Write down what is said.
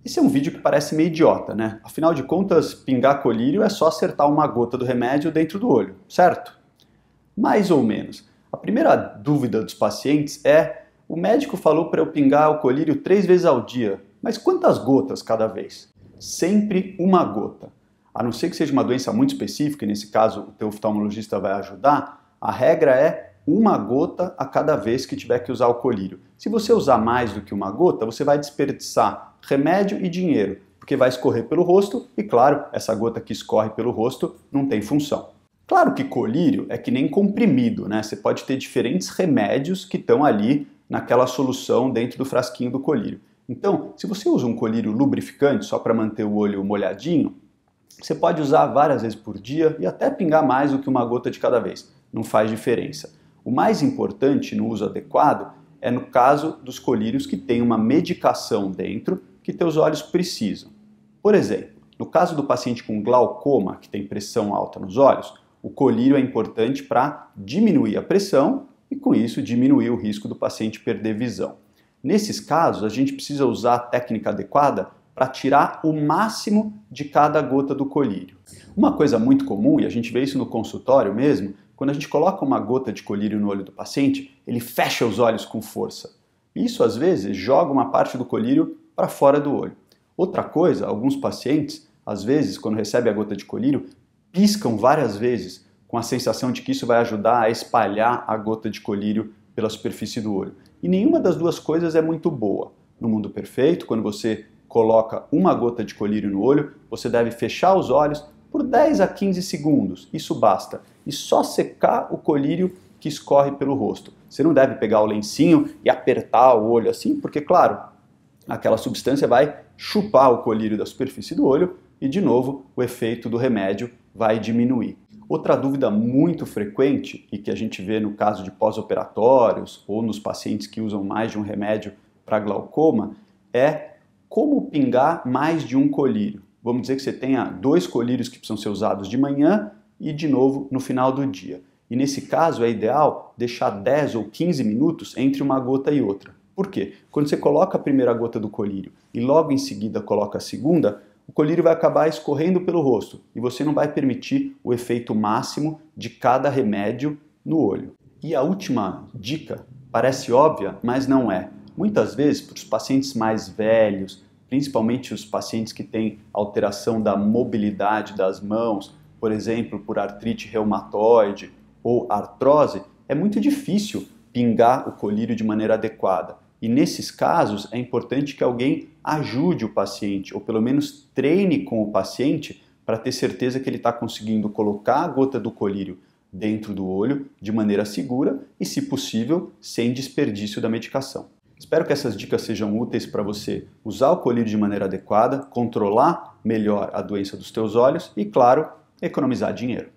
Esse é um vídeo que parece meio idiota, né? Afinal de contas, pingar colírio é só acertar uma gota do remédio dentro do olho, certo? Mais ou menos. A primeira dúvida dos pacientes é: o médico falou para eu pingar o colírio 3 vezes ao dia, mas quantas gotas cada vez? Sempre uma gota. A não ser que seja uma doença muito específica, e nesse caso o teu oftalmologista vai ajudar, a regra é uma gota a cada vez que tiver que usar o colírio. Se você usar mais do que uma gota, você vai desperdiçar remédio e dinheiro, porque vai escorrer pelo rosto e, claro, essa gota que escorre pelo rosto não tem função. Claro que colírio é que nem comprimido, né? Você pode ter diferentes remédios que estão ali naquela solução dentro do frasquinho do colírio. Então, se você usa um colírio lubrificante só para manter o olho molhadinho, você pode usar várias vezes por dia e até pingar mais do que uma gota de cada vez. Não faz diferença. O mais importante no uso adequado é no caso dos colírios que tem uma medicação dentro que teus olhos precisam. Por exemplo, no caso do paciente com glaucoma, que tem pressão alta nos olhos, o colírio é importante para diminuir a pressão e, com isso, diminuir o risco do paciente perder visão. Nesses casos, a gente precisa usar a técnica adequada para tirar o máximo de cada gota do colírio. Uma coisa muito comum, e a gente vê isso no consultório mesmo, quando a gente coloca uma gota de colírio no olho do paciente, ele fecha os olhos com força. Isso, às vezes, joga uma parte do colírio para fora do olho. Outra coisa, alguns pacientes, às vezes, quando recebem a gota de colírio, piscam várias vezes, com a sensação de que isso vai ajudar a espalhar a gota de colírio pela superfície do olho. E nenhuma das duas coisas é muito boa. No mundo perfeito, quando você coloca uma gota de colírio no olho, você deve fechar os olhos por 10 a 15 segundos, isso basta, e só secar o colírio que escorre pelo rosto. Você não deve pegar o lencinho e apertar o olho assim, porque, claro, aquela substância vai chupar o colírio da superfície do olho e, de novo, o efeito do remédio vai diminuir. Outra dúvida muito frequente e que a gente vê no caso de pós-operatórios ou nos pacientes que usam mais de um remédio para glaucoma é como pingar mais de um colírio. Vamos dizer que você tenha 2 colírios que precisam ser usados de manhã e de novo no final do dia. E nesse caso é ideal deixar 10 ou 15 minutos entre uma gota e outra. Por quê? Quando você coloca a primeira gota do colírio e logo em seguida coloca a segunda, o colírio vai acabar escorrendo pelo rosto e você não vai permitir o efeito máximo de cada remédio no olho. E a última dica parece óbvia, mas não é. Muitas vezes, para os pacientes mais velhos, principalmente os pacientes que têm alteração da mobilidade das mãos, por exemplo, por artrite reumatoide ou artrose, é muito difícil pingar o colírio de maneira adequada. E nesses casos é importante que alguém ajude o paciente, ou pelo menos treine com o paciente para ter certeza que ele está conseguindo colocar a gota do colírio dentro do olho de maneira segura e, se possível, sem desperdício da medicação. Espero que essas dicas sejam úteis para você usar o colírio de maneira adequada, controlar melhor a doença dos teus olhos e, claro, economizar dinheiro.